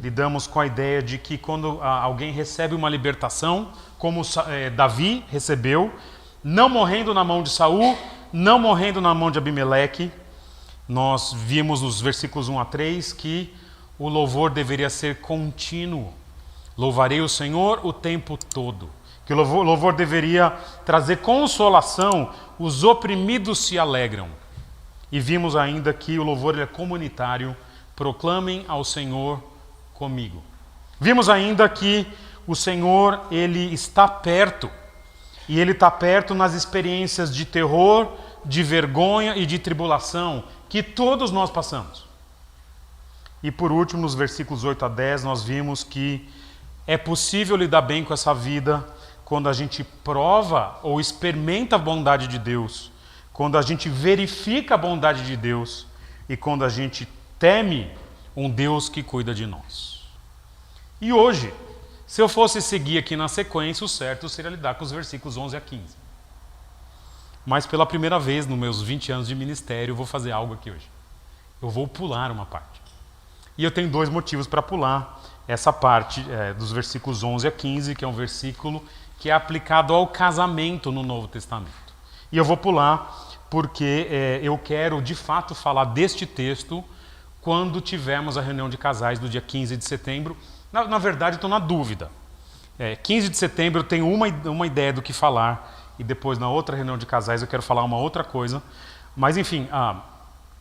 lidamos com a ideia de que quando alguém recebe uma libertação, como Davi recebeu, não morrendo na mão de Saul, não morrendo na mão de Abimeleque, nós vimos nos versículos 1 a 3 que o louvor deveria ser contínuo. Louvarei o Senhor o tempo todo. Que o louvor deveria trazer consolação, os oprimidos se alegram. E vimos ainda que o louvor é comunitário, proclamem ao Senhor comigo. Vimos ainda que o Senhor, Ele está perto. E Ele está perto nas experiências de terror, de vergonha e de tribulação que todos nós passamos. E por último, nos versículos 8 a 10, nós vimos que é possível lidar bem com essa vida quando a gente prova ou experimenta a bondade de Deus, quando a gente verifica a bondade de Deus e quando a gente teme um Deus que cuida de nós. E hoje, se eu fosse seguir aqui na sequência, o certo seria lidar com os versículos 11 a 15. Mas pela primeira vez nos meus 20 anos de ministério, eu vou fazer algo aqui hoje. Eu vou pular uma parte. E eu tenho 2 motivos para pular essa parte dos versículos 11 a 15, que é um versículo que é aplicado ao casamento no Novo Testamento. E eu vou pular porque eu quero, de fato, falar deste texto quando tivermos a reunião de casais do dia 15 de setembro. Na verdade, estou na dúvida. 15 de setembro eu tenho uma ideia do que falar, e depois na outra reunião de casais eu quero falar uma outra coisa. Mas enfim,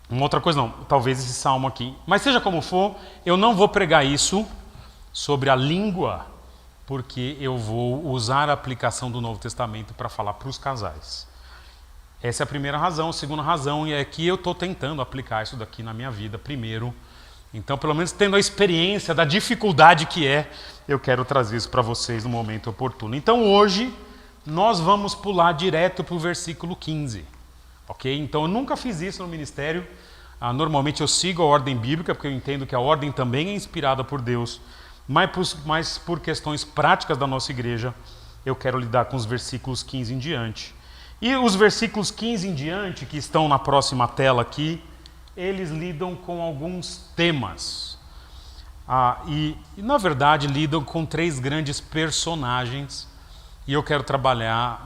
uma outra coisa não, talvez esse salmo aqui. Mas seja como for, eu não vou pregar isso sobre a língua, porque eu vou usar a aplicação do Novo Testamento para falar para os casais. Essa é a primeira razão. A segunda razão é que eu estou tentando aplicar isso daqui na minha vida primeiro. Então, pelo menos tendo a experiência da dificuldade que eu quero trazer isso para vocês no momento oportuno. Então, hoje, nós vamos pular direto para o versículo 15. Ok? Então, eu nunca fiz isso no ministério. Normalmente eu sigo a ordem bíblica, porque eu entendo que a ordem também é inspirada por Deus. Mas por questões práticas da nossa igreja, eu quero lidar com os versículos 15 em diante. E os versículos 15 em diante, que estão na próxima tela aqui, eles lidam com alguns temas. E na verdade, lidam com 3 grandes personagens. E eu quero trabalhar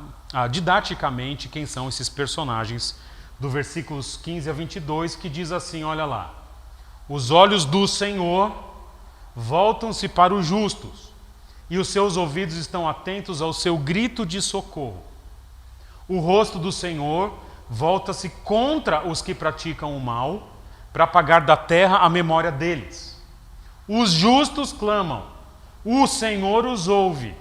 didaticamente quem são esses personagens, do versículos 15 a 22, que diz assim, olha lá. Os olhos do Senhor voltam-se para os justos, e os seus ouvidos estão atentos ao seu grito de socorro. O rosto do Senhor volta-se contra os que praticam o mal, para apagar da terra a memória deles. Os justos clamam, o Senhor os ouve,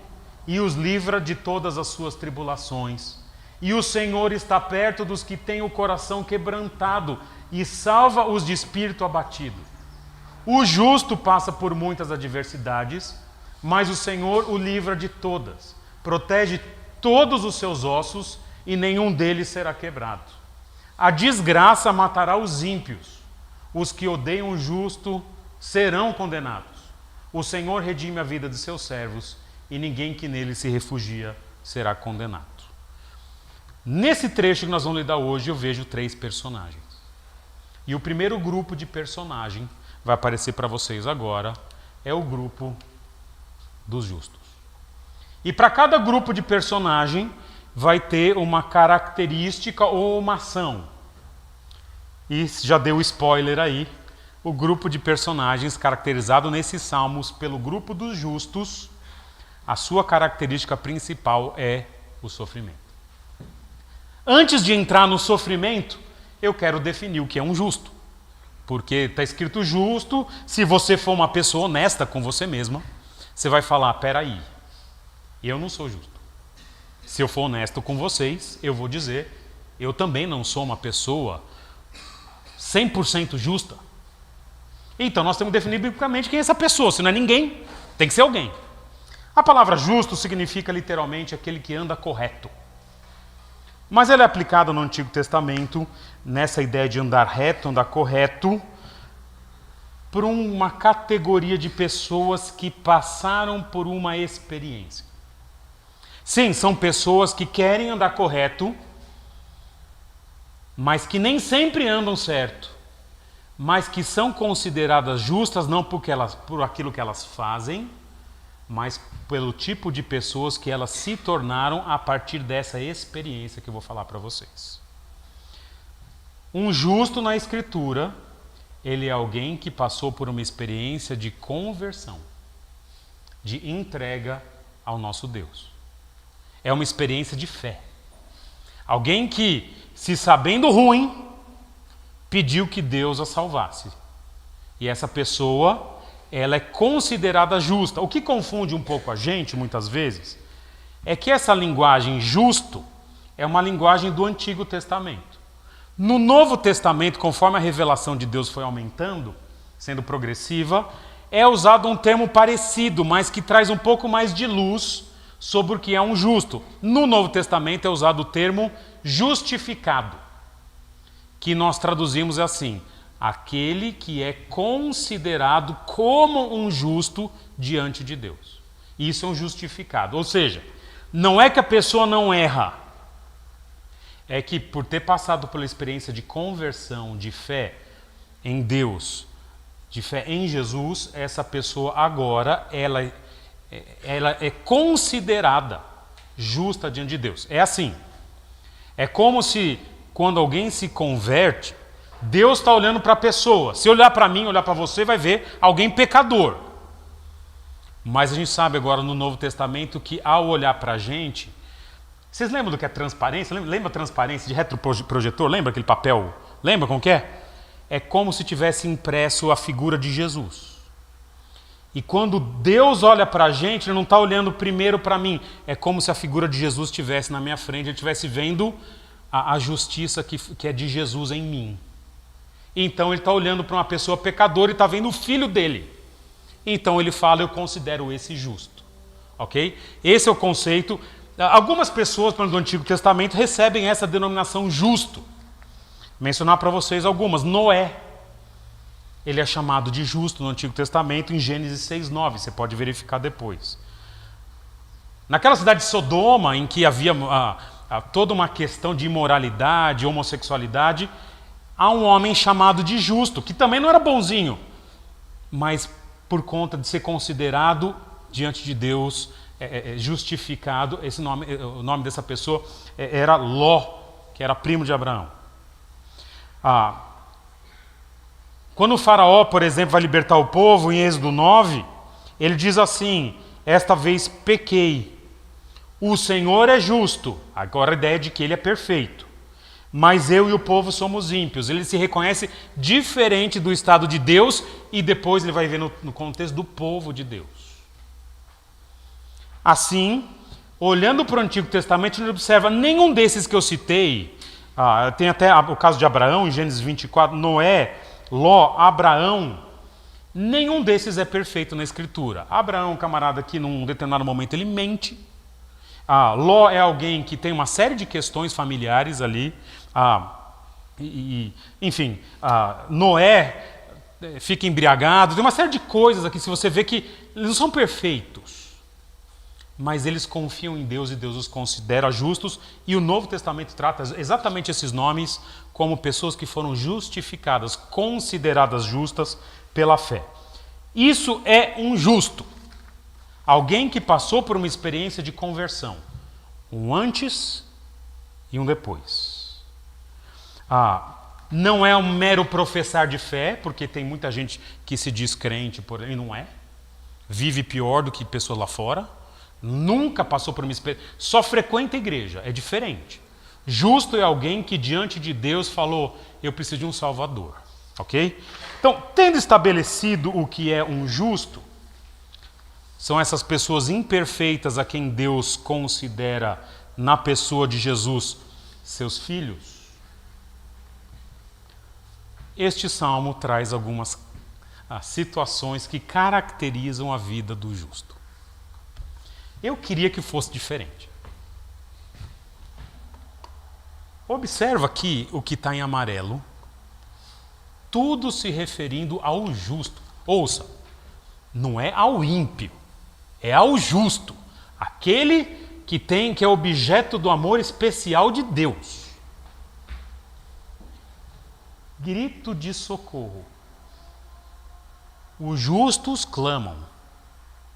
e os livra de todas as suas tribulações. E o Senhor está perto dos que têm o coração quebrantado, e salva os de espírito abatido. O justo passa por muitas adversidades, mas o Senhor o livra de todas. Protege todos os seus ossos, e nenhum deles será quebrado. A desgraça matará os ímpios. Os que odeiam o justo serão condenados. O Senhor redime a vida de seus servos, e ninguém que nele se refugia será condenado. Nesse trecho que nós vamos lidar hoje, eu vejo 3 personagens. E o primeiro grupo de personagem, vai aparecer para vocês agora, é o grupo dos justos. E para cada grupo de personagem, vai ter uma característica ou uma ação. E já deu spoiler aí, o grupo de personagens caracterizado nesses salmos pelo grupo dos justos, a sua característica principal é o sofrimento. Antes de entrar no sofrimento, eu quero definir o que é um justo. Porque está escrito justo, se você for uma pessoa honesta com você mesma, você vai falar, peraí, eu não sou justo. Se eu for honesto com vocês, eu vou dizer, eu também não sou uma pessoa 100% justa. Então nós temos que definir biblicamente quem é essa pessoa. Se não é ninguém, tem que ser alguém. A palavra justo significa literalmente aquele que anda correto. Mas ela é aplicada no Antigo Testamento, nessa ideia de andar reto, andar correto, por uma categoria de pessoas que passaram por uma experiência. Sim, são pessoas que querem andar correto, mas que nem sempre andam certo, mas que são consideradas justas não por aquilo que elas fazem, mas pelo tipo de pessoas que elas se tornaram a partir dessa experiência que eu vou falar para vocês. Um justo na Escritura, ele é alguém que passou por uma experiência de conversão, de entrega ao nosso Deus. É uma experiência de fé. Alguém que, se sabendo ruim, pediu que Deus a salvasse. E essa pessoa, ela é considerada justa. O que confunde um pouco a gente, muitas vezes, é que essa linguagem justo é uma linguagem do Antigo Testamento. No Novo Testamento, conforme a revelação de Deus foi aumentando, sendo progressiva, é usado um termo parecido, mas que traz um pouco mais de luz sobre o que é um justo. No Novo Testamento é usado o termo justificado, que nós traduzimos assim: aquele que é considerado como um justo diante de Deus. Isso é um justificado. Ou seja, não é que a pessoa não erra, é que por ter passado pela experiência de conversão, de fé em Deus, de fé em Jesus, essa pessoa agora, ela é considerada justa diante de Deus. É assim. É como se, quando alguém se converte, Deus está olhando para a pessoa. Se olhar para mim, olhar para você, vai ver alguém pecador. Mas a gente sabe agora no Novo Testamento que, ao olhar para a gente... Vocês lembram do que é transparência? Lembra a transparência de retroprojetor? Lembra aquele papel? Lembra como que é? É como se tivesse impresso a figura de Jesus. E quando Deus olha para a gente, Ele não está olhando primeiro para mim. É como se a figura de Jesus estivesse na minha frente, Ele estivesse vendo a justiça que é de Jesus em mim. Então Ele está olhando para uma pessoa pecadora e está vendo o filho dele. Então Ele fala: eu considero esse justo. Ok? Esse é o conceito. Algumas pessoas, do Antigo Testamento, recebem essa denominação justo. Mencionar para vocês algumas. Noé, ele é chamado de justo no Antigo Testamento em Gênesis 6:9, você pode verificar depois. Naquela cidade de Sodoma, em que havia toda uma questão de imoralidade, homossexualidade, há um homem chamado de justo, que também não era bonzinho, mas por conta de ser considerado diante de Deus, justificado, o nome dessa pessoa era Ló, que era primo de Abraão. Quando o faraó, por exemplo, vai libertar o povo, em Êxodo 9, ele diz assim: esta vez pequei, o Senhor é justo. Agora a ideia de que ele é perfeito, mas eu e o povo somos ímpios. Ele se reconhece diferente do estado de Deus, e depois ele vai ver no contexto do povo de Deus. Assim, olhando para o Antigo Testamento, ele observa nenhum desses que eu citei. Tem até o caso de Abraão, em Gênesis 24, Noé, Ló, Abraão. Nenhum desses é perfeito na Escritura. Abraão é um camarada que num determinado momento ele mente. Ló é alguém que tem uma série de questões familiares ali. Enfim, Noé fica embriagado. Tem uma série de coisas aqui, se você vê que eles não são perfeitos. Mas eles confiam em Deus e Deus os considera justos, e o Novo Testamento trata exatamente esses nomes como pessoas que foram justificadas, consideradas justas pela fé. Isso é um justo. Alguém que passou por uma experiência de conversão. Um antes e um depois. Não é um mero professar de fé, porque tem muita gente que se diz crente, porém não é. Vive pior do que pessoas lá fora. Nunca passou por uma experiência, só frequenta a igreja, é diferente. Justo é alguém que diante de Deus falou: eu preciso de um Salvador, ok? Então, tendo estabelecido o que é um justo, são essas pessoas imperfeitas a quem Deus considera, na pessoa de Jesus, seus filhos. Este salmo traz algumas situações que caracterizam a vida do justo. Eu queria que fosse diferente. Observa aqui o que está em amarelo. Tudo se referindo ao justo. Ouça, não é ao ímpio, é ao justo. Aquele que é objeto do amor especial de Deus. grito de socorro. Os justos clamam,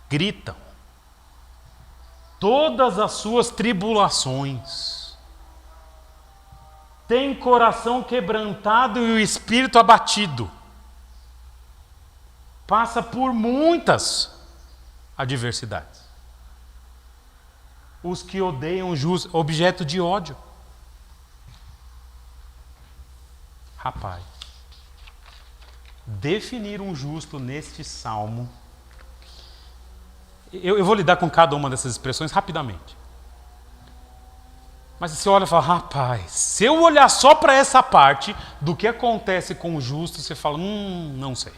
gritam. Todas as suas tribulações. Tem coração quebrantado e o espírito abatido. Passa por muitas adversidades. Os que odeiam o justo, objeto de ódio. Rapaz, definir um justo neste salmo. Eu vou lidar com cada uma dessas expressões rapidamente. Mas você olha e fala, rapaz, se eu olhar só para essa parte do que acontece com o justo, você fala, não sei.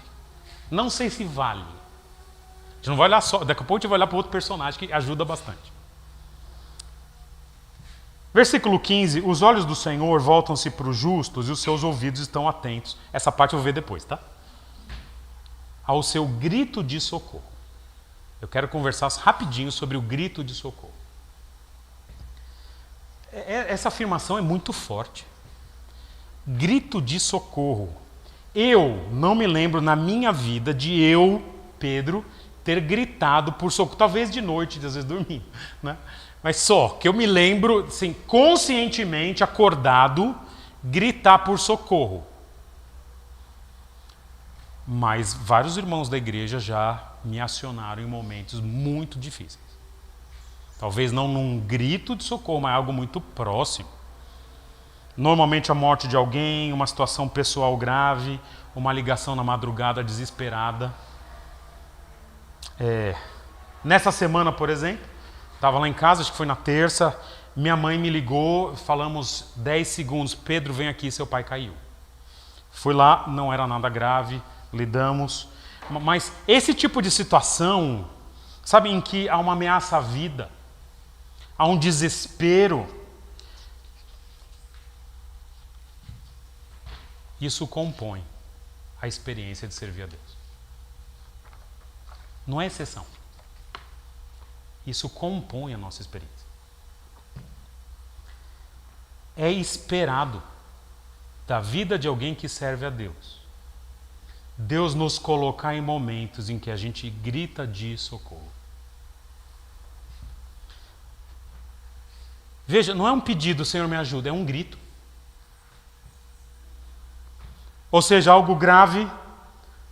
Não sei se vale. A gente não vai olhar só, daqui a pouco a gente vai olhar para outro personagem que ajuda bastante. Versículo 15, os olhos do Senhor voltam-se para os justos e os seus ouvidos estão atentos. Essa parte eu vou ver depois, tá? Ao seu grito de socorro. Eu quero conversar rapidinho sobre o grito de socorro. Essa afirmação é muito forte. Grito de socorro. Eu não me lembro na minha vida de eu, Pedro, ter gritado por socorro. Talvez de noite, às vezes dormindo, né? Mas só que eu me lembro, assim, conscientemente, acordado, gritar por socorro. Mas vários irmãos da igreja já me acionaram em momentos muito difíceis. Talvez não num grito de socorro, mas algo muito próximo. Normalmente a morte de alguém, uma situação pessoal grave, uma ligação na madrugada desesperada. Nessa semana, por exemplo, estava lá em casa, acho que foi na terça, minha mãe me ligou, falamos 10 segundos, Pedro, vem aqui, seu pai caiu. Fui lá, não era nada grave, lidamos. Mas esse tipo de situação, sabe, em que há uma ameaça à vida, há um desespero, isso compõe a experiência de servir a Deus. Não é exceção. Isso compõe a nossa experiência. É esperado da vida de alguém que serve a Deus, Deus nos colocar em momentos em que a gente grita de socorro. Veja, não é um pedido, Senhor me ajuda, é um grito. Ou seja, algo grave,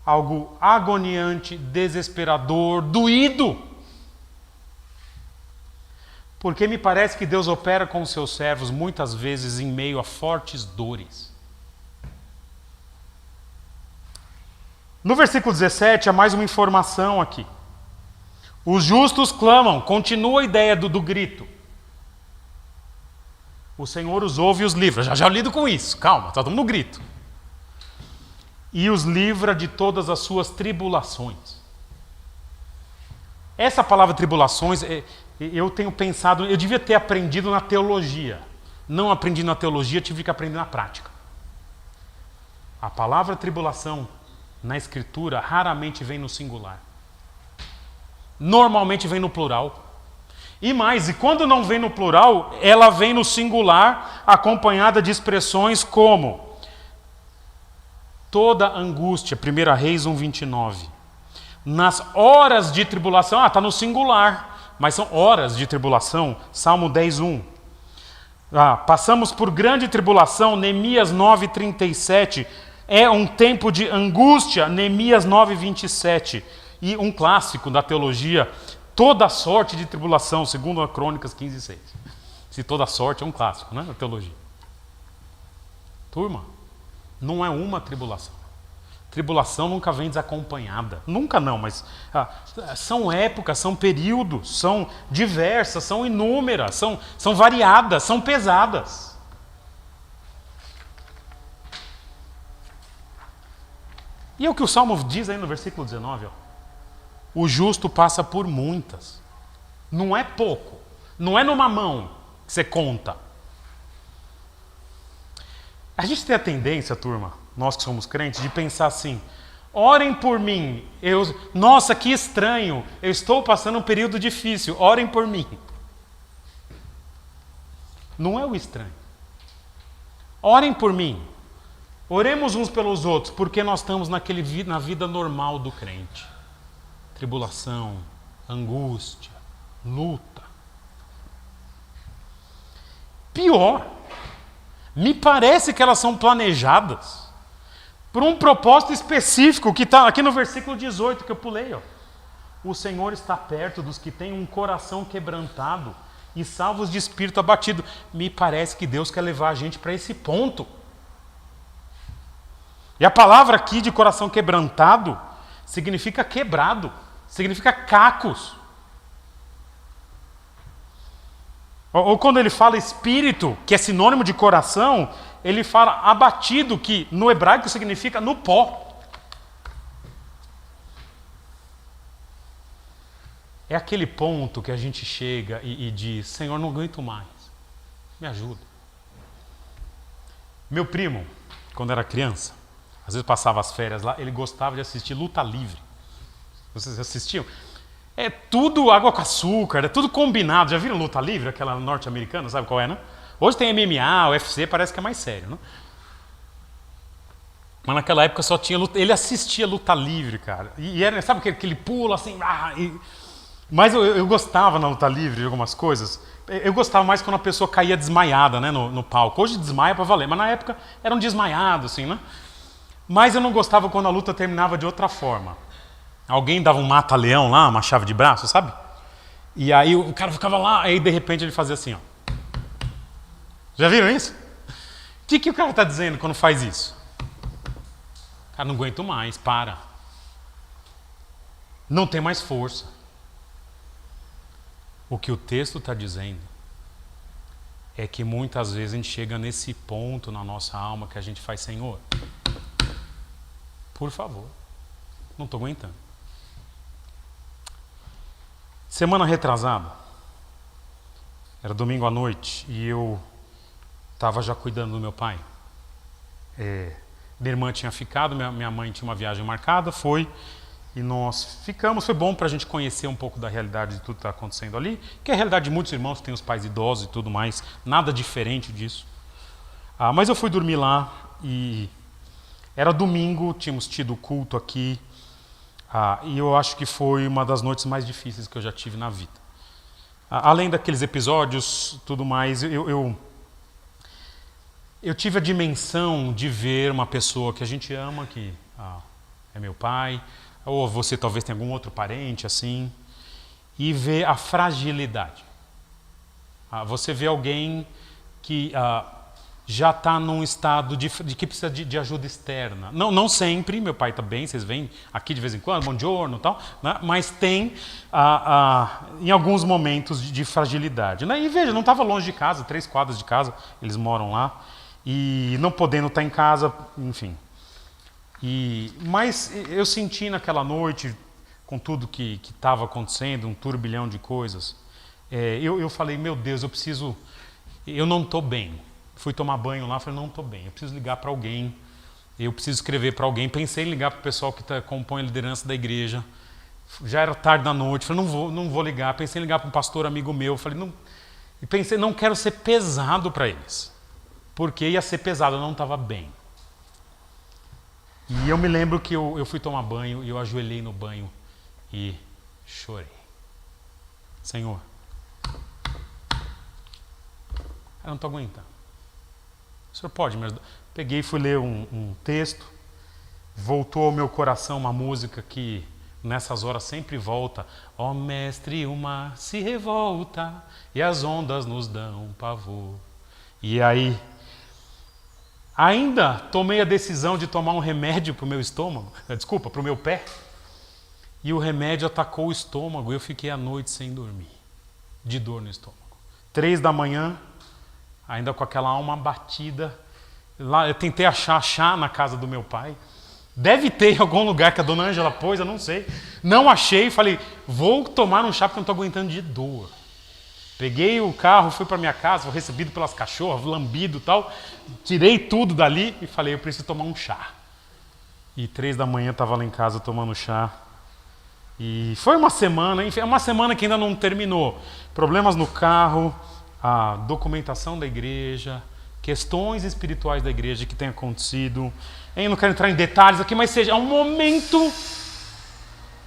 algo agoniante, desesperador, doído. Porque me parece que Deus opera com os seus servos muitas vezes em meio a fortes dores. No versículo 17, há mais uma informação aqui. Os justos clamam, continua a ideia do grito. O Senhor os ouve e os livra. Já lido com isso, calma, estamos no grito. E os livra de todas as suas tribulações. Essa palavra tribulações, eu tenho pensado, eu devia ter aprendido na teologia. Não aprendi na teologia, tive que aprender na prática. A palavra tribulação, na Escritura, raramente vem no singular. Normalmente vem no plural. E quando não vem no plural, ela vem no singular, acompanhada de expressões como toda angústia, 1 Reis 1:29. Nas horas de tribulação, está no singular, mas são horas de tribulação, Salmo 10:1. Passamos por grande tribulação, Neemias 9:37. É um tempo de angústia, Neemias 9:27. E um clássico da teologia, toda sorte de tribulação, segundo a Crônicas 15:6. Se toda sorte é um clássico, né, da teologia. Turma, não é uma tribulação. Tribulação nunca vem desacompanhada. Nunca não, mas são épocas, são períodos, são diversas, são inúmeras, são variadas, são pesadas. E é o que o Salmo diz aí no versículo 19. O justo passa por muitas. Não é pouco. Não é numa mão que você conta. A gente tem a tendência, turma, nós que somos crentes, de pensar assim: orem por mim. Nossa, que estranho. Eu estou passando um período difícil. Orem por mim. Não é o estranho. Orem por mim. Oremos uns pelos outros, porque nós estamos na vida normal do crente. Tribulação, angústia, luta. Pior, me parece que elas são planejadas por um propósito específico, que está aqui no versículo 18, que eu pulei. Ó. O Senhor está perto dos que têm um coração quebrantado e salvos de espírito abatido. Me parece que Deus quer levar a gente para esse ponto. E a palavra aqui de coração quebrantado significa quebrado, significa cacos. Ou quando ele fala espírito, que é sinônimo de coração, ele fala abatido, que no hebraico significa no pó. É aquele ponto que a gente chega e diz, Senhor, não aguento mais, me ajuda. Meu primo, quando era criança, às vezes passava as férias lá, ele gostava de assistir luta livre. Vocês assistiam? É tudo água com açúcar, é tudo combinado. Já viram luta livre, aquela norte-americana, sabe qual é, né? Hoje tem MMA, UFC, parece que é mais sério, né? Mas naquela época só tinha luta. Ele assistia luta livre, cara. E era, sabe aquele pulo assim. Mas eu gostava na luta livre de algumas coisas. Eu gostava mais quando a pessoa caía desmaiada, né, no palco. Hoje desmaia pra valer, mas na época era um desmaiado, assim, né? Mas eu não gostava quando a luta terminava de outra forma. Alguém dava um mata-leão lá, uma chave de braço, sabe? E aí o cara ficava lá, aí de repente ele fazia assim, ó. Já viram isso? O que o cara está dizendo quando faz isso? Cara, não aguento mais, para. Não tem mais força. O que o texto está dizendo é que muitas vezes a gente chega nesse ponto na nossa alma que a gente faz, Senhor, por favor, não estou aguentando. Semana retrasada, era domingo à noite, e eu estava já cuidando do meu pai. Minha irmã tinha ficado, minha mãe tinha uma viagem marcada, foi, e nós ficamos. Foi bom para a gente conhecer um pouco da realidade de tudo que está acontecendo ali, que é a realidade de muitos irmãos que têm os pais idosos e tudo mais, nada diferente disso. Mas eu fui dormir lá, e era domingo, tínhamos tido culto aqui, e eu acho que foi uma das noites mais difíceis que eu já tive na vida. Além daqueles episódios, tudo mais, eu tive a dimensão de ver uma pessoa que a gente ama, que é meu pai, ou você talvez tenha algum outro parente assim, e ver a fragilidade. Você vê alguém que já está num estado de que precisa de ajuda externa. Não sempre, meu pai está bem, vocês veem aqui de vez em quando, bom giorno e tal, né? Mas tem em alguns momentos de fragilidade. Né? E veja, não estava longe de casa, 3 quadras de casa, eles moram lá, e não podendo estar em casa, enfim. Mas eu senti naquela noite, com tudo que estava acontecendo, um turbilhão de coisas, eu falei, meu Deus, eu não estou bem. Fui tomar banho lá, falei, não estou bem, eu preciso ligar para alguém, eu preciso escrever para alguém. Pensei em ligar para o pessoal que compõe a liderança da igreja. Já era tarde da noite, falei, não vou ligar. Pensei em ligar para um pastor amigo meu, falei, e pensei, não quero ser pesado para eles, porque ia ser pesado, eu não estava bem. E eu me lembro que eu fui tomar banho, e eu ajoelhei no banho e chorei. Senhor, eu não estou aguentando. O senhor pode me ajudar? Peguei e fui ler um texto, voltou ao meu coração uma música que nessas horas sempre volta. Ó mestre, o mar se revolta e as ondas nos dão pavor. E aí, ainda tomei a decisão de tomar um remédio para o meu estômago, para o meu pé, e o remédio atacou o estômago e eu fiquei a noite sem dormir, de dor no estômago. 3 da manhã, ainda com aquela alma batida, lá eu tentei achar chá na casa do meu pai. Deve ter em algum lugar que a dona Ângela pôs, eu não sei. Não achei, falei, vou tomar um chá porque eu não estou aguentando de dor. Peguei o carro, fui para minha casa, fui recebido pelas cachorras, lambido e tal. Tirei tudo dali e falei, eu preciso tomar um chá. E 3 da manhã estava lá em casa tomando chá. E foi uma semana, enfim, uma semana que ainda não terminou. Problemas no carro, a documentação da igreja, questões espirituais da igreja que têm acontecido. Eu não quero entrar em detalhes aqui, mas seja um momento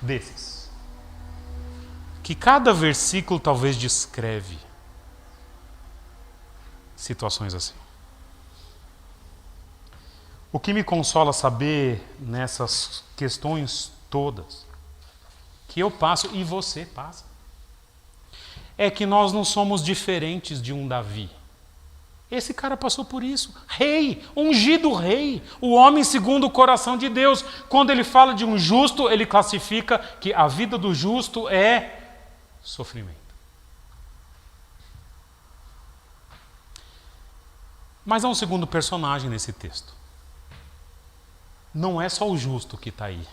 desses. Que cada versículo talvez descreve situações assim. O que me consola saber nessas questões todas, que eu passo e você passa, é que nós não somos diferentes de um Davi. Esse cara passou por isso. Rei, ungido rei, o homem segundo o coração de Deus. Quando ele fala de um justo, ele classifica que a vida do justo é sofrimento. Mas há um segundo personagem nesse texto. Não é só o justo que está aí.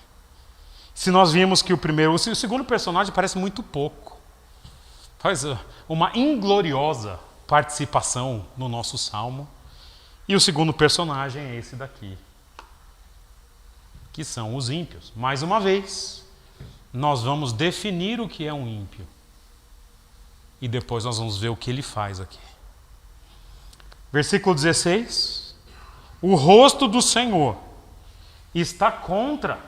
Se nós vimos que o segundo personagem parece muito pouco. Faz uma ingloriosa participação no nosso salmo. E o segundo personagem é esse daqui, que são os ímpios. Mais uma vez, nós vamos definir o que é um ímpio. E depois nós vamos ver o que ele faz aqui. Versículo 16. O rosto do Senhor está contra,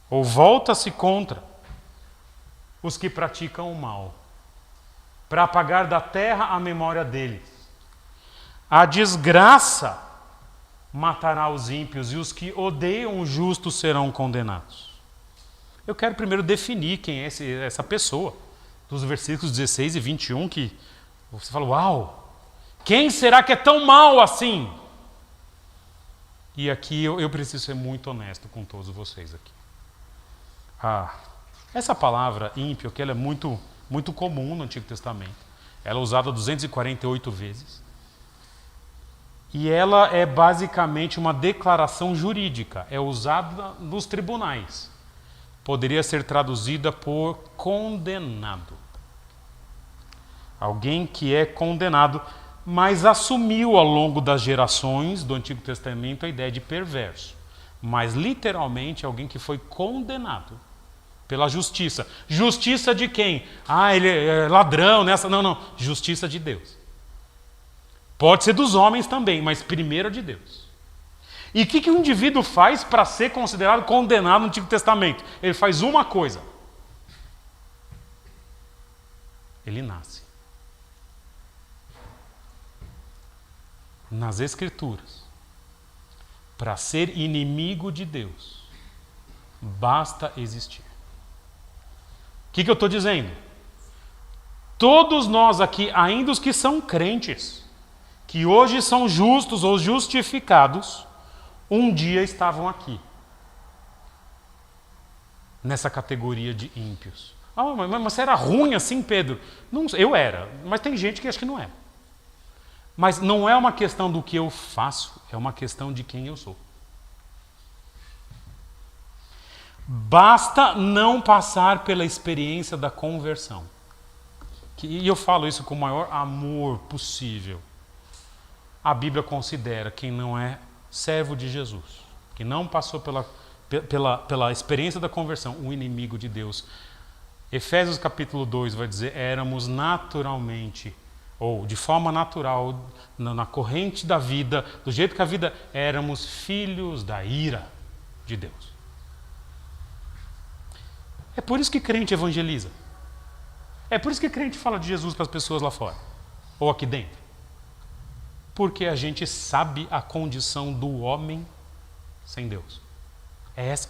ou volta-se contra, os que praticam o mal, para apagar da terra a memória deles. A desgraça matará os ímpios, e os que odeiam o justo serão condenados. Eu quero primeiro definir quem é essa pessoa, dos versículos 16 e 21, que você fala, uau, quem será que é tão mal assim? E aqui eu preciso ser muito honesto com todos vocês aqui. Essa palavra ímpio, que ela é muito, muito comum no Antigo Testamento. Ela é usada 248 vezes. E ela é basicamente uma declaração jurídica. É usada nos tribunais. Poderia ser traduzida por condenado. Alguém que é condenado, mas assumiu ao longo das gerações do Antigo Testamento a ideia de perverso. Mas literalmente alguém que foi condenado pela justiça. Justiça de quem? Ele é ladrão, nessa. Não. Justiça de Deus. Pode ser dos homens também, mas primeiro é de Deus. E o que o indivíduo faz para ser considerado condenado no Antigo Testamento? Ele faz uma coisa. Ele nasce. Nas Escrituras, para ser inimigo de Deus, basta existir. O que eu estou dizendo? Todos nós aqui, ainda os que são crentes, que hoje são justos ou justificados, um dia estavam aqui, nessa categoria de ímpios. Mas você era ruim assim, Pedro? Não, eu era, mas tem gente que acha que não é. Mas não é uma questão do que eu faço, é uma questão de quem eu sou. Basta não passar pela experiência da conversão. E eu falo isso com o maior amor possível. A Bíblia considera quem não é servo de Jesus, que não passou pela experiência da conversão, um inimigo de Deus. Efésios capítulo 2 vai dizer, éramos naturalmente, ou de forma natural, na corrente da vida, do jeito que a vida, éramos filhos da ira de Deus. É por isso que crente evangeliza. É por isso que crente fala de Jesus para as pessoas lá fora, ou aqui dentro. Porque a gente sabe a condição do homem sem Deus. É essa.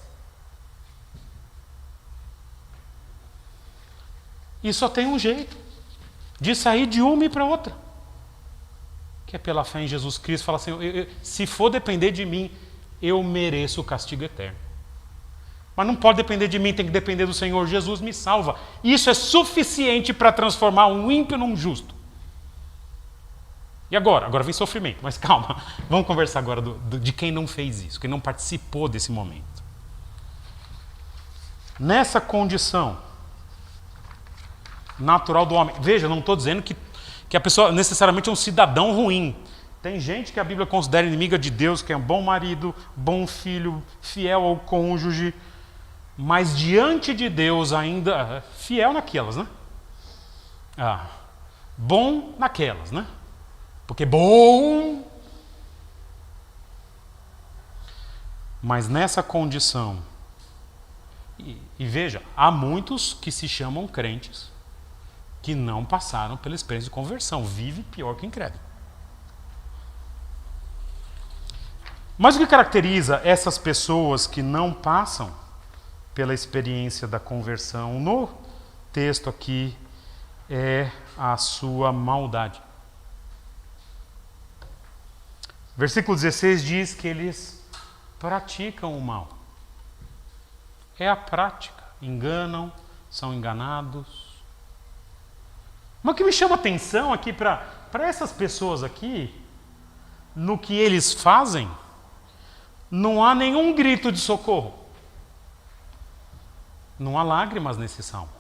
E só tem um jeito de sair de uma e para outra, que é pela fé em Jesus Cristo. Fala assim, se for depender de mim, eu mereço o castigo eterno. Mas não pode depender de mim, tem que depender do Senhor. Jesus me salva. Isso é suficiente para transformar um ímpio num justo. E agora? Agora vem sofrimento, mas calma. Vamos conversar agora de quem não fez isso, quem não participou desse momento. Nessa condição natural do homem. Veja, não estou dizendo que a pessoa necessariamente é um cidadão ruim. Tem gente que a Bíblia considera inimiga de Deus, que é um bom marido, bom filho, fiel ao cônjuge, mas diante de Deus ainda fiel naquelas, né? Bom naquelas, né? porque é bom. Mas nessa condição, e veja, há muitos que se chamam crentes que não passaram pela experiência de conversão, vive pior que o incrédulo. Mas o que caracteriza essas pessoas que não passam pela experiência da conversão no texto aqui é a sua maldade. Versículo 16 diz que eles praticam o mal. É a prática. Enganam, são enganados. Mas o que me chama a atenção aqui para essas pessoas aqui, no que eles fazem, não há nenhum grito de socorro. Não há lágrimas nesse salmo.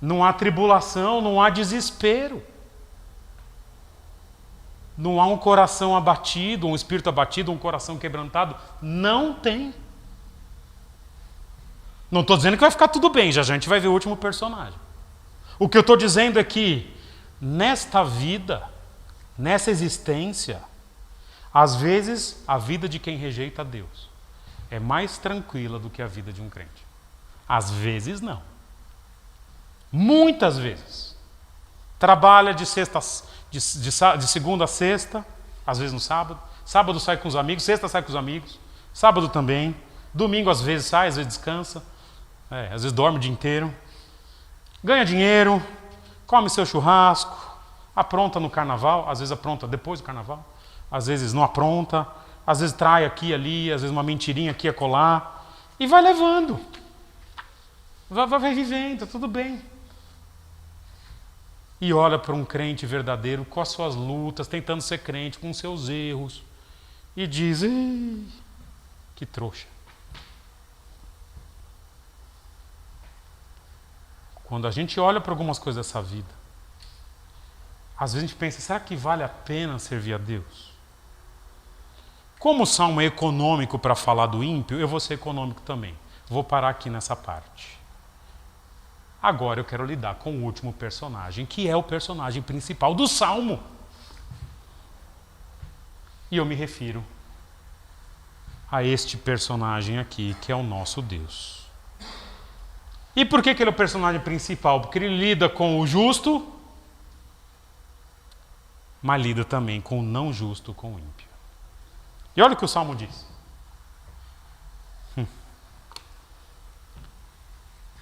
Não há tribulação, não há desespero. Não há um coração abatido, um espírito abatido, um coração quebrantado. Não tem. Não estou dizendo que vai ficar tudo bem, já a gente vai ver o último personagem. O que eu estou dizendo é que, nesta vida, nessa existência, às vezes a vida de quem rejeita Deus é mais tranquila do que a vida de um crente. Às vezes não. Muitas vezes. Trabalha de segunda a sexta, às vezes no sábado. Sábado sai com os amigos, sexta sai com os amigos. Sábado também. Domingo às vezes sai, às vezes descansa. Às vezes dorme o dia inteiro. Ganha dinheiro, come seu churrasco, apronta no carnaval, às vezes apronta depois do carnaval, às vezes não apronta, às vezes trai aqui e ali, às vezes uma mentirinha aqui e acolá, e vai levando. Vai vivendo, tudo bem. E olha para um crente verdadeiro com as suas lutas, tentando ser crente, com seus erros, e diz: que trouxa. Quando a gente olha para algumas coisas dessa vida, às vezes a gente pensa, será que vale a pena servir a Deus? Como o salmo é econômico para falar do ímpio, eu vou ser econômico também. Vou parar aqui nessa parte. Agora eu quero lidar com o último personagem, que é o personagem principal do salmo. E eu me refiro a este personagem aqui, que é o nosso Deus. E por que ele é o personagem principal? Porque ele lida com o justo, mas lida também com o não justo, com o ímpio. E olha o que o salmo diz.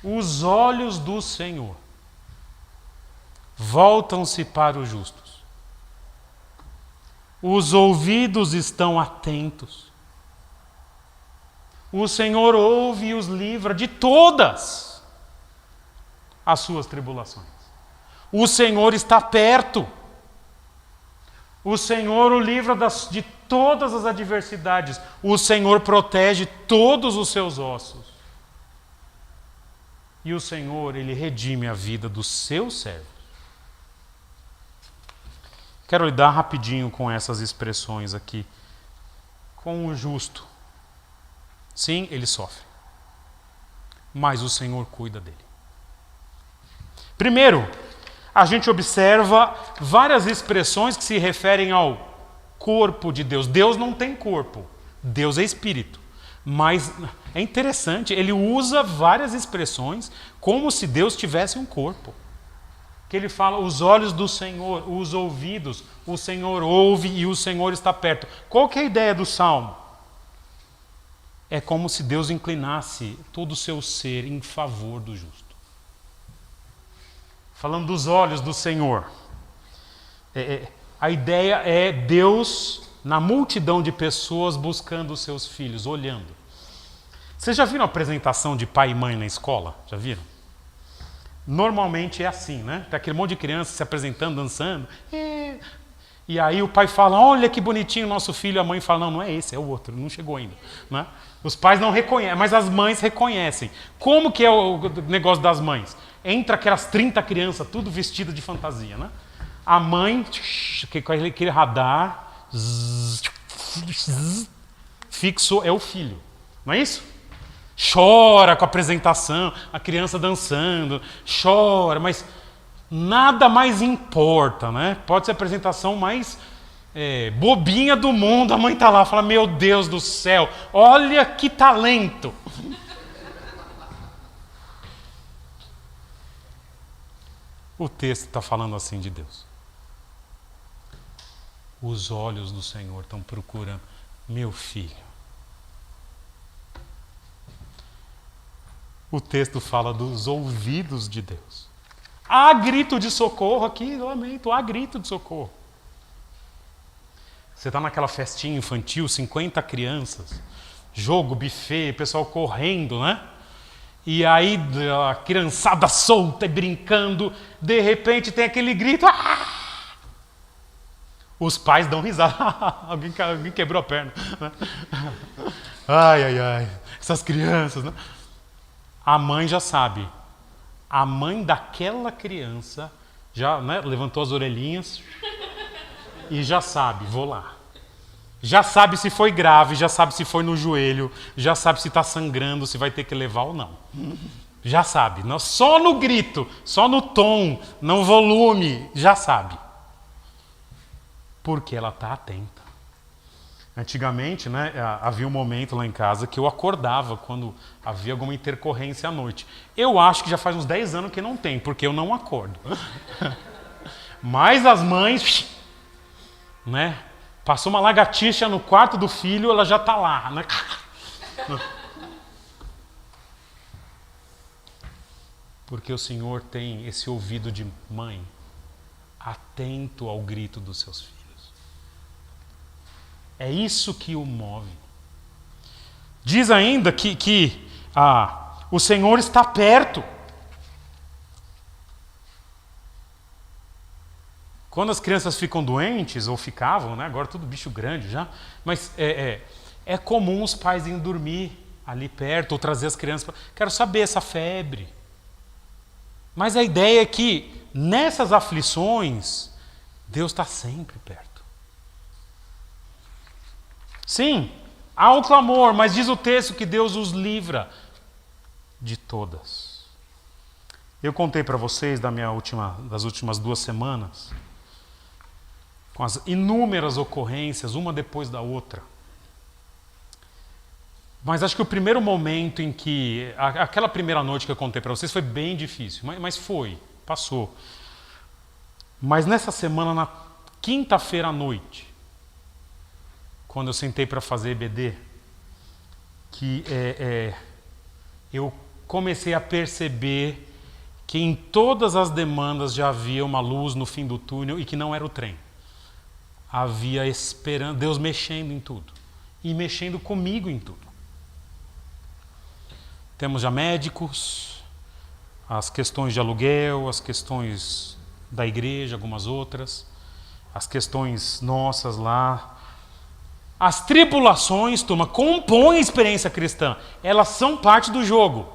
Os olhos do Senhor voltam-se para os justos. Os ouvidos estão atentos. O Senhor ouve e os livra de todas as suas tribulações. O Senhor está perto. O Senhor o livra de todas as adversidades. O Senhor protege todos os seus ossos. E o Senhor, Ele redime a vida dos seus servos. Quero lidar rapidinho com essas expressões aqui. Com o justo. Sim, ele sofre. Mas o Senhor cuida dele. Primeiro, a gente observa várias expressões que se referem ao corpo de Deus. Deus não tem corpo. Deus é espírito. Mas é interessante, ele usa várias expressões como se Deus tivesse um corpo. Que ele fala, os olhos do Senhor, os ouvidos, o Senhor ouve e o Senhor está perto. Qual que é a ideia do Salmo? É como se Deus inclinasse todo o seu ser em favor do justo. Falando dos olhos do Senhor. A ideia é Deus na multidão de pessoas buscando os seus filhos, olhando. Vocês já viram a apresentação de pai e mãe na escola? Já viram? Normalmente é assim, né? Tem aquele monte de criança se apresentando, dançando. E aí o pai fala, olha que bonitinho o nosso filho. A mãe fala, não é esse, é o outro, não chegou ainda. Né? Os pais não reconhecem, mas as mães reconhecem. Como que é o negócio das mães? Entra aquelas 30 crianças, tudo vestido de fantasia, né? A mãe, com aquele radar, fixo é o filho, não é isso? Chora com a apresentação, a criança dançando, chora, mas Nada mais importa, né? Pode ser a apresentação mais bobinha do mundo. A mãe está lá e fala, meu Deus do céu, olha que talento. O texto está falando assim de Deus. Os olhos do Senhor estão procurando, meu filho. O texto fala dos ouvidos de Deus. Há grito de socorro aqui, lamento, há grito de socorro. Você está naquela festinha infantil, 50 crianças, jogo, buffet, pessoal correndo, né? E aí a criançada solta e brincando, de repente tem aquele grito. Ah! Os pais dão risada. alguém quebrou a perna. Ai, ai, ai. Essas crianças, né? A mãe já sabe. A mãe daquela criança já, né, levantou as orelhinhas e já sabe, vou lá. Já sabe se foi grave, já sabe se foi no joelho, já sabe se está sangrando, se vai ter que levar ou não. Já sabe. Só no grito, só no tom, no volume, já sabe. Porque ela está atenta. Antigamente, né, havia um momento lá em casa que eu acordava quando havia alguma intercorrência à noite. Eu acho que já faz uns 10 anos que não tem, porque eu não acordo. Mas as mães, né, passou uma lagartixa no quarto do filho, ela já está lá. Né? Porque o Senhor tem esse ouvido de mãe, atento ao grito dos seus filhos. É isso que o move. Diz ainda que o Senhor está perto. Quando as crianças ficam doentes, ou ficavam, né? Agora tudo bicho grande já, mas é comum os pais irem dormir ali perto, ou trazer as crianças. Quero saber essa febre. Mas a ideia é que nessas aflições, Deus está sempre perto. Sim, há um clamor, mas diz o texto que Deus os livra de todas. Eu contei para vocês das últimas 2 semanas, com as inúmeras ocorrências, uma depois da outra. Mas acho que o primeiro momento em que... Aquela primeira noite que eu contei para vocês foi bem difícil, mas passou. Mas nessa semana, na quinta-feira à noite, quando eu sentei para fazer EBD, que eu comecei a perceber que em todas as demandas já havia uma luz no fim do túnel e que não era o trem. Havia esperança, Deus mexendo em tudo. E mexendo comigo em tudo. Temos já médicos, as questões de aluguel, as questões da igreja, algumas outras, as questões nossas lá. As tribulações, turma, compõem a experiência cristã. Elas são parte do jogo.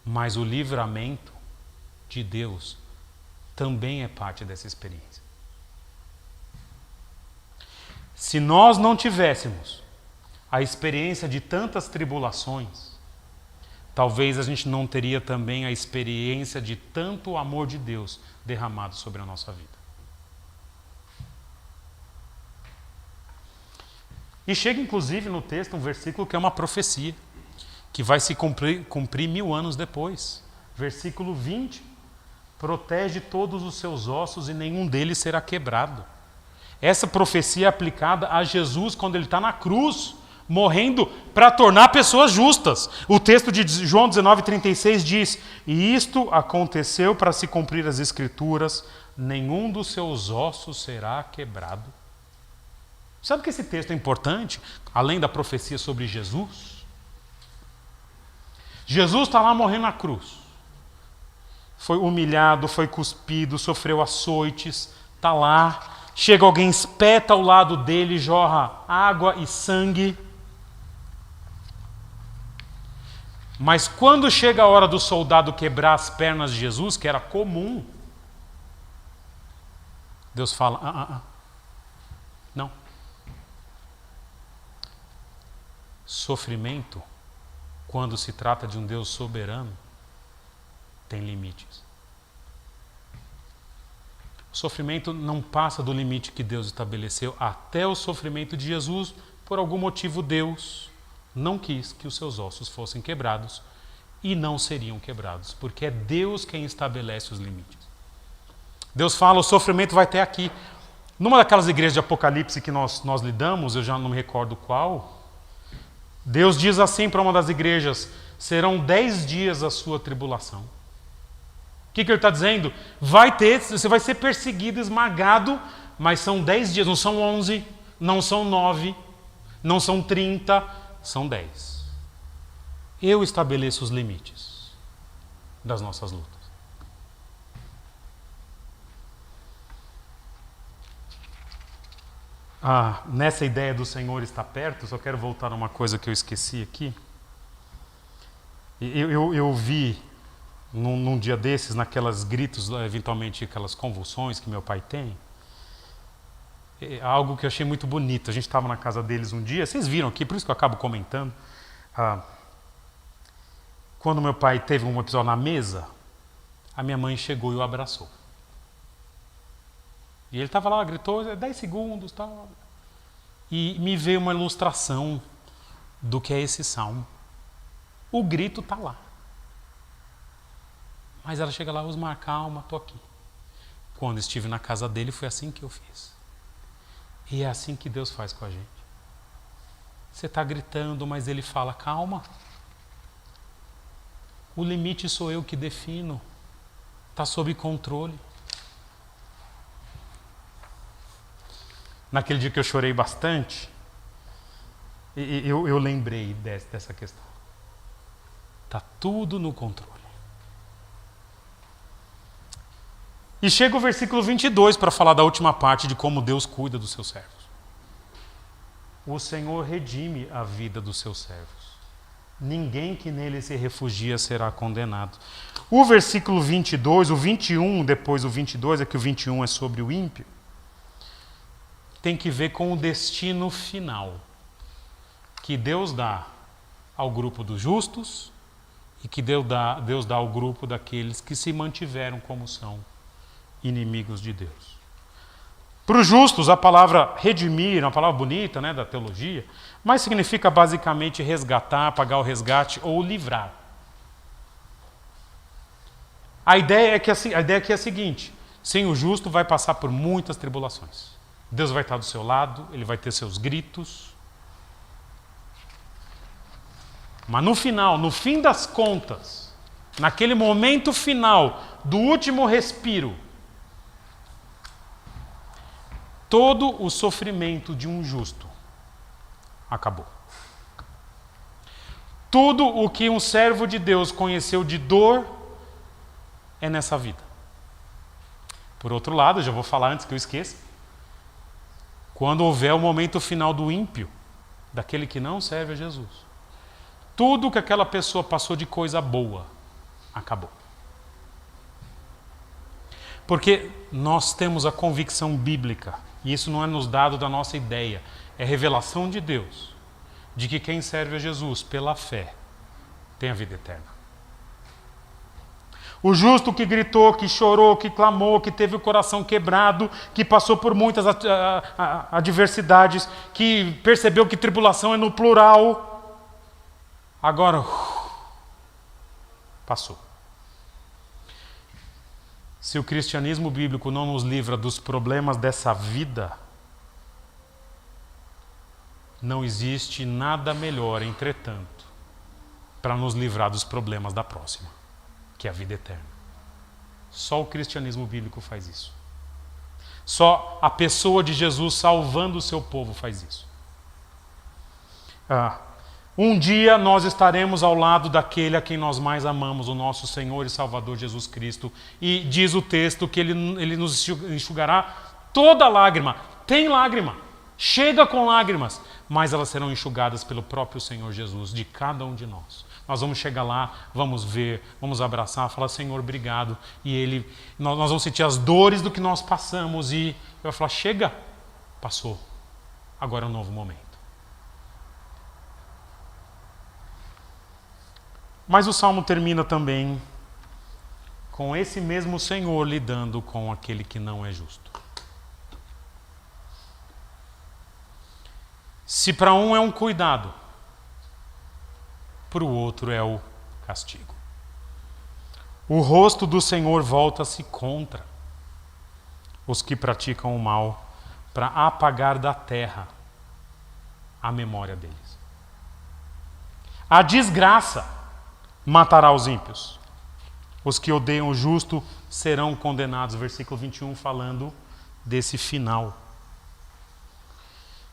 Mas o livramento de Deus também é parte dessa experiência. Se nós não tivéssemos a experiência de tantas tribulações, talvez a gente não teria também a experiência de tanto amor de Deus derramado sobre a nossa vida. E chega inclusive no texto um versículo que é uma profecia, que vai se cumprir 1000 anos depois. Versículo 20. Protege todos os seus ossos e nenhum deles será quebrado. Essa profecia é aplicada a Jesus quando ele está na cruz, morrendo para tornar pessoas justas. O texto de João 19,36 diz: e isto aconteceu para se cumprir as Escrituras, nenhum dos seus ossos será quebrado. Sabe que esse texto é importante, além da profecia sobre Jesus? Jesus está lá morrendo na cruz. Foi humilhado, foi cuspido, sofreu açoites, está lá. Chega alguém, espeta ao lado dele, jorra água e sangue. Mas quando chega a hora do soldado quebrar as pernas de Jesus, que era comum, Deus fala, não. Sofrimento, quando se trata de um Deus soberano, tem limites. O sofrimento não passa do limite que Deus estabeleceu até o sofrimento de Jesus. Por algum motivo, Deus não quis que os seus ossos fossem quebrados e não seriam quebrados, porque é Deus quem estabelece os limites. Deus fala, o sofrimento vai até aqui. Numa daquelas igrejas de Apocalipse que nós lidamos, eu já não me recordo qual, Deus diz assim para uma das igrejas, serão 10 dias a sua tribulação. O que ele está dizendo? Você vai ser perseguido, esmagado, mas são 10 dias, não são 11, não são 9, não são 30, são 10. Eu estabeleço os limites das nossas lutas. Nessa ideia do Senhor estar perto, só quero voltar a uma coisa que eu esqueci aqui. Eu vi num dia desses, naquelas gritos, eventualmente aquelas convulsões que meu pai tem, algo que eu achei muito bonito. A gente estava na casa deles um dia, vocês viram aqui, por isso que eu acabo comentando. Quando meu pai teve um episódio na mesa, a minha mãe chegou e o abraçou. E ele estava lá, gritou, 10 segundos, tal. E me veio uma ilustração do que é esse salmo. O grito está lá. Mas ela chega lá, Osmar, calma, estou aqui. Quando estive na casa dele, foi assim que eu fiz. E é assim que Deus faz com a gente. Você está gritando, mas ele fala, calma. O limite sou eu que defino. Está sob controle. Naquele dia que eu chorei bastante, eu lembrei dessa questão. Está tudo no controle. E chega o versículo 22 para falar da última parte de como Deus cuida dos seus servos. O Senhor redime a vida dos seus servos. Ninguém que nele se refugia será condenado. O versículo 22, o 21, depois o 22, é que o 21 é sobre o ímpio, tem que ver com o destino final que Deus dá ao grupo dos justos e que Deus dá ao grupo daqueles que se mantiveram como são inimigos de Deus. Para os justos, a palavra redimir, uma palavra bonita, né, da teologia, mas significa basicamente resgatar, pagar o resgate ou livrar. A ideia aqui é a seguinte: sem o justo vai passar por muitas tribulações. Deus vai estar do seu lado, ele vai ter seus gritos. Mas no final, no fim das contas, naquele momento final do último respiro, todo o sofrimento de um justo acabou. Tudo o que um servo de Deus conheceu de dor é nessa vida. Por outro lado, eu já vou falar antes que eu esqueça, quando houver o momento final do ímpio, daquele que não serve a Jesus, tudo que aquela pessoa passou de coisa boa acabou. Porque nós temos a convicção bíblica, e isso não é nos dado da nossa ideia, é revelação de Deus, de que quem serve a Jesus pela fé tem a vida eterna. O justo que gritou, que chorou, que clamou, que teve o coração quebrado, que passou por muitas adversidades, que percebeu que tribulação é no plural, agora passou. Se o cristianismo bíblico não nos livra dos problemas dessa vida, não existe nada melhor, entretanto, para nos livrar dos problemas da próxima, que é a vida eterna. Só o cristianismo bíblico faz isso. Só a pessoa de Jesus salvando o seu povo faz isso. Um dia nós estaremos ao lado daquele a quem nós mais amamos, o nosso Senhor e Salvador Jesus Cristo. E diz o texto que Ele nos enxugará toda lágrima. Tem lágrima, chega com lágrimas, mas elas serão enxugadas pelo próprio Senhor Jesus, de cada um de nós. Nós vamos chegar lá, vamos ver, vamos abraçar, falar, Senhor, obrigado. E nós vamos sentir as dores do que nós passamos e Ele vai falar, chega, passou, agora é um novo momento. Mas o Salmo termina também com esse mesmo Senhor lidando com aquele que não é justo. Se para um é um cuidado, para o outro é o castigo. O rosto do Senhor volta-se contra os que praticam o mal, para apagar da terra a memória deles. A desgraça matará os ímpios. Os que odeiam o justo serão condenados. Versículo 21 falando desse final.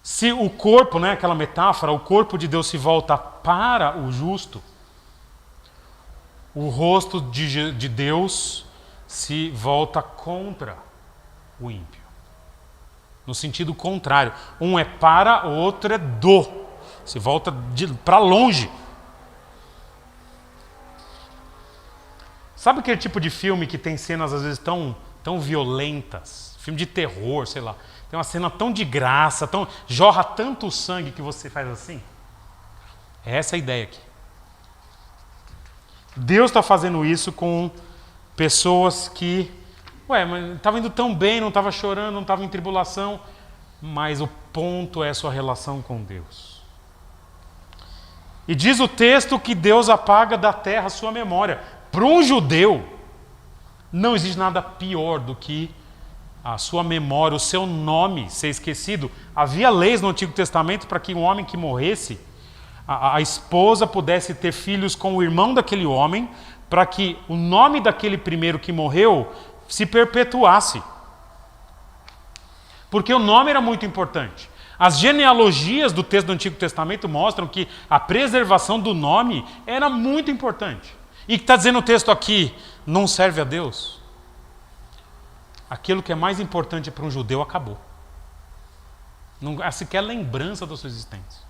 Se o corpo, aquela metáfora, o corpo de Deus se volta para o justo, o rosto de Deus se volta contra o ímpio. No sentido contrário. Um é para, o outro é do. Se volta para longe. Sabe aquele tipo de filme que tem cenas às vezes tão violentas? Filme de terror, sei lá. Tem uma cena tão de graça, jorra tanto sangue que você faz assim? É essa a ideia aqui. Deus está fazendo isso com pessoas que, mas estava indo tão bem, não estava chorando, não estava em tribulação, mas o ponto é a sua relação com Deus. E diz o texto que Deus apaga da terra a sua memória. Para um judeu, não existe nada pior do que a sua memória, o seu nome ser esquecido. Havia leis no Antigo Testamento para que um homem que morresse, a esposa pudesse ter filhos com o irmão daquele homem, para que o nome daquele primeiro que morreu se perpetuasse. Porque o nome era muito importante. As genealogias do texto do Antigo Testamento mostram que a preservação do nome era muito importante. E que está dizendo o texto aqui, não serve a Deus. Aquilo que é mais importante para um judeu acabou. Não há sequer lembrança da sua existência.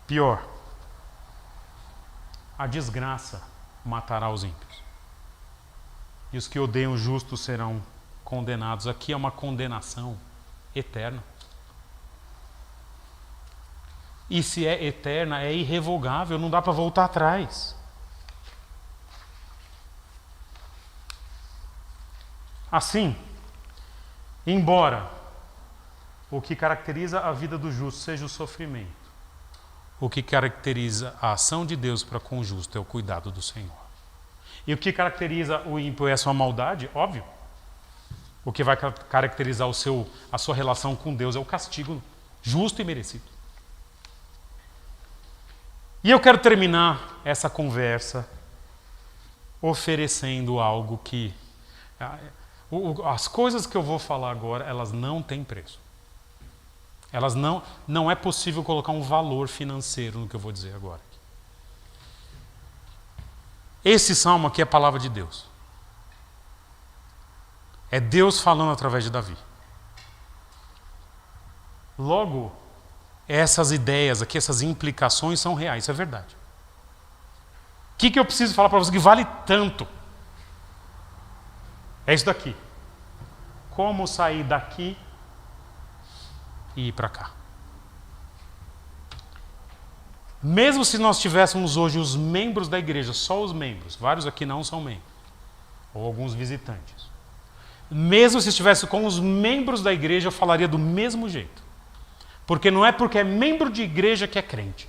Pior, a desgraça matará os ímpios. E os que odeiam o justo serão condenados. Aqui é uma condenação eterna. E se é eterna, é irrevogável, não dá para voltar atrás. Assim, embora o que caracteriza a vida do justo seja o sofrimento, o que caracteriza a ação de Deus para com o justo é o cuidado do Senhor. E o que caracteriza o ímpio é a sua maldade, óbvio. O que vai caracterizar a sua relação com Deus é o castigo justo e merecido. E eu quero terminar essa conversa oferecendo algo que... As coisas que eu vou falar agora, elas não têm preço. Elas não é possível colocar um valor financeiro no que eu vou dizer agora. Esse salmo aqui é a palavra de Deus. É Deus falando através de Davi. Logo, essas ideias aqui, essas implicações são reais, isso é verdade. O que eu preciso falar para você que vale tanto? É isso daqui. Como sair daqui e ir para cá. Mesmo se nós tivéssemos hoje os membros da igreja, só os membros, vários aqui não são membros, ou alguns visitantes. Mesmo se estivesse com os membros da igreja, eu falaria do mesmo jeito. Porque não é porque é membro de igreja que é crente.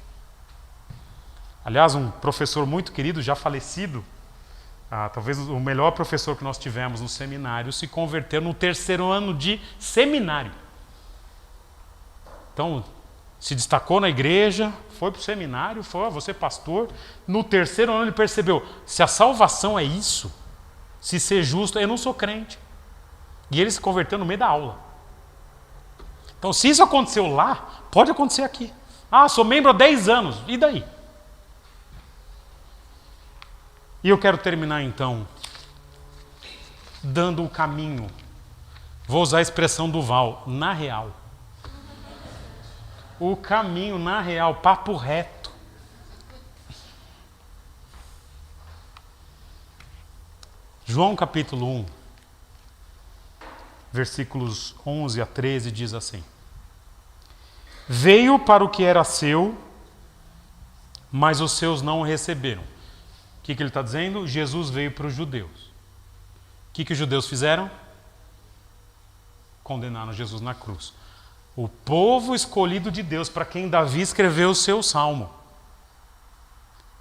Aliás, um professor muito querido, já falecido, talvez o melhor professor que nós tivemos no seminário, se converteu no 3º ano de seminário. Então, se destacou na igreja, foi para o seminário, foi, você pastor. No 3º ano ele percebeu, se a salvação é isso, se ser justo, eu não sou crente. E ele se converteu no meio da aula. Então, se isso aconteceu lá, pode acontecer aqui. Sou membro há 10 anos, e daí? E eu quero terminar então, dando o caminho. Vou usar a expressão do Val, na real. O caminho na real, papo reto. João capítulo 1, versículos 11 a 13 diz assim: Veio para o que era seu, mas os seus não o receberam. que ele está dizendo? Jesus veio para os judeus. O que os judeus fizeram? Condenaram Jesus na cruz. O povo escolhido de Deus, para quem Davi escreveu o seu salmo,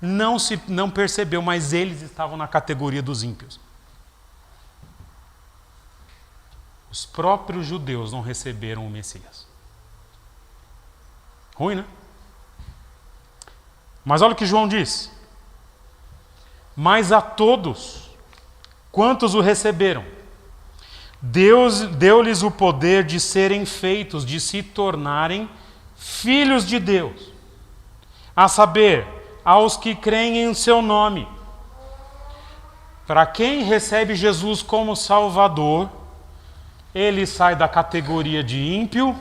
não percebeu, mas eles estavam na categoria dos ímpios. Os próprios judeus não receberam o Messias. Ruim, né? Mas olha o que João diz. Mas a todos, quantos o receberam, Deus deu-lhes o poder de serem feitos, de se tornarem filhos de Deus. A saber, aos que creem em seu nome. Para quem recebe Jesus como Salvador, ele sai da categoria de ímpio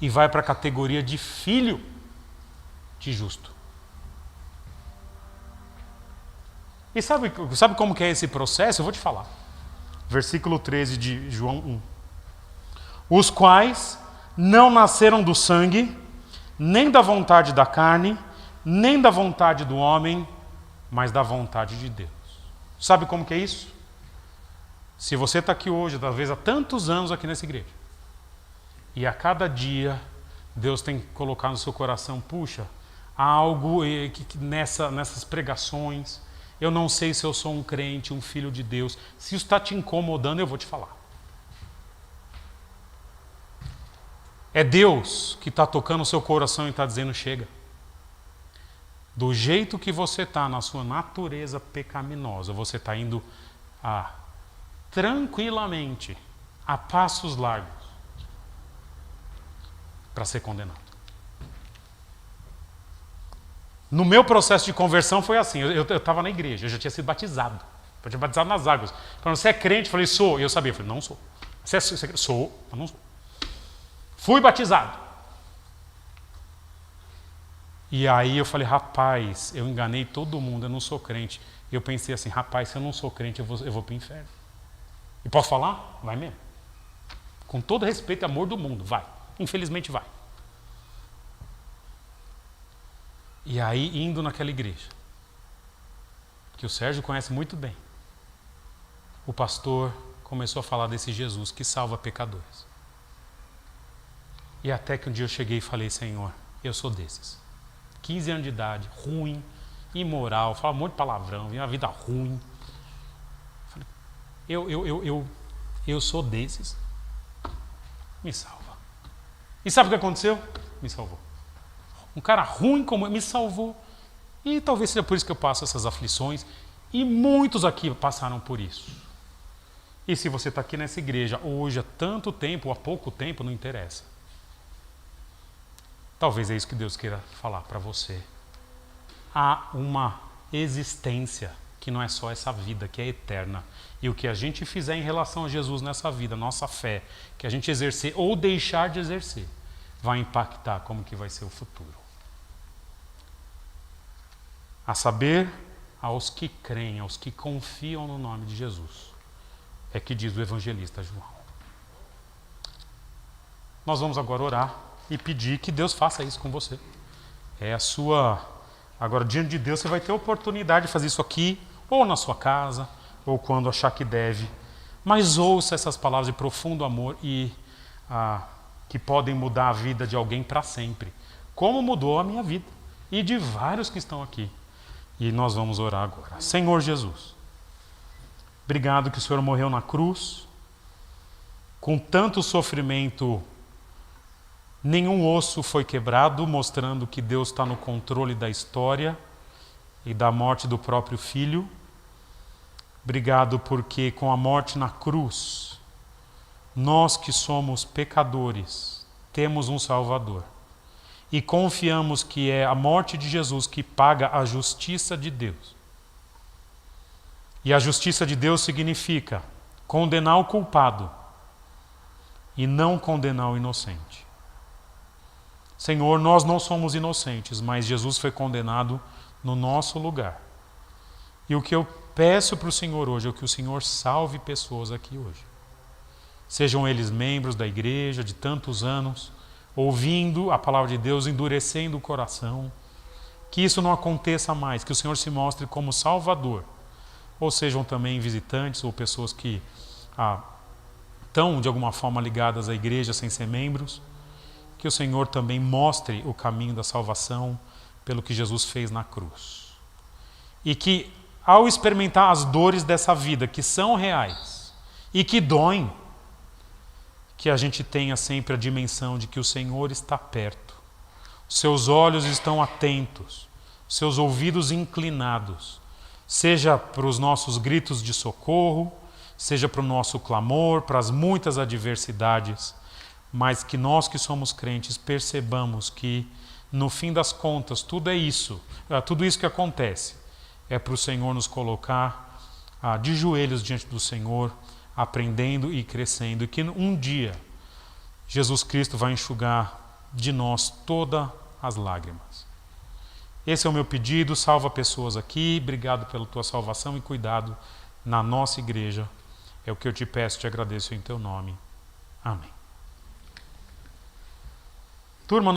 e vai para a categoria de filho de justo. E sabe como que é esse processo? Eu vou te falar. Versículo 13 de João 1. Os quais não nasceram do sangue, nem da vontade da carne, nem da vontade do homem, mas da vontade de Deus. Sabe como que é isso? Se você está aqui hoje, talvez há tantos anos aqui nessa igreja, e a cada dia Deus tem colocado no seu coração, puxa, há algo nessas pregações, eu não sei se eu sou um crente, um filho de Deus. Se isso está te incomodando, eu vou te falar. É Deus que está tocando o seu coração e está dizendo, chega. Do jeito que você está, na sua natureza pecaminosa, você está indo tranquilamente, a passos largos, para ser condenado. No meu processo de conversão foi assim, eu estava na igreja, eu já tinha sido batizado. Eu tinha batizado nas águas. Falando, você é crente? Eu falei, sou. E eu sabia, eu falei, não sou. Você é sou, mas não sou. Fui batizado. E aí eu falei, rapaz, eu enganei todo mundo, eu não sou crente. E eu pensei assim, rapaz, se eu não sou crente, eu vou para o inferno. E posso falar? Vai mesmo. Com todo respeito e amor do mundo, vai. Infelizmente vai. E aí, indo naquela igreja, que o Sérgio conhece muito bem, o pastor começou a falar desse Jesus que salva pecadores. E até que um dia eu cheguei e falei, Senhor, eu sou desses. 15 anos de idade, ruim, imoral, fala um monte de palavrão, uma vida ruim. Falei, eu sou desses. Me salva. E sabe o que aconteceu? Me salvou. Um cara ruim como eu me salvou. E talvez seja por isso que eu passo essas aflições. E muitos aqui passaram por isso. E se você está aqui nessa igreja hoje há tanto tempo ou há pouco tempo, não interessa. Talvez é isso que Deus queira falar para você. Há uma existência que não é só essa vida, que é eterna. E o que a gente fizer em relação a Jesus nessa vida, nossa fé, que a gente exercer ou deixar de exercer, vai impactar como que vai ser o futuro. A saber, aos que creem, aos que confiam no nome de Jesus. É que diz o evangelista João. Nós vamos agora orar e pedir que Deus faça isso com você. É a sua... Agora, diante de Deus, você vai ter a oportunidade de fazer isso aqui, ou na sua casa, ou quando achar que deve. Mas ouça essas palavras de profundo amor e que podem mudar a vida de alguém para sempre. Como mudou a minha vida e de vários que estão aqui. E nós vamos orar agora. Senhor Jesus, obrigado que o Senhor morreu na cruz, com tanto sofrimento, nenhum osso foi quebrado, mostrando que Deus está no controle da história e da morte do próprio Filho. Obrigado porque com a morte na cruz, nós que somos pecadores, temos um Salvador. E confiamos que é a morte de Jesus que paga a justiça de Deus. E a justiça de Deus significa condenar o culpado e não condenar o inocente. Senhor, nós não somos inocentes, mas Jesus foi condenado no nosso lugar. E o que eu peço para o Senhor hoje é que o Senhor salve pessoas aqui hoje. Sejam eles membros da igreja de tantos anos, ouvindo a palavra de Deus, endurecendo o coração, que isso não aconteça mais, que o Senhor se mostre como Salvador, ou sejam também visitantes ou pessoas que estão de alguma forma ligadas à igreja sem ser membros, que o Senhor também mostre o caminho da salvação pelo que Jesus fez na cruz. E que ao experimentar as dores dessa vida, que são reais e que doem, que a gente tenha sempre a dimensão de que o Senhor está perto, seus olhos estão atentos, seus ouvidos inclinados, seja para os nossos gritos de socorro, seja para o nosso clamor, para as muitas adversidades, mas que nós que somos crentes percebamos que, no fim das contas, tudo isso que acontece é para o Senhor nos colocar de joelhos diante do Senhor, aprendendo e crescendo, e que um dia Jesus Cristo vai enxugar de nós todas as lágrimas. Esse é o meu pedido. Salva pessoas aqui. Obrigado pela tua salvação e cuidado na nossa igreja. É o que eu te peço, te agradeço em teu nome. Amém. Turma,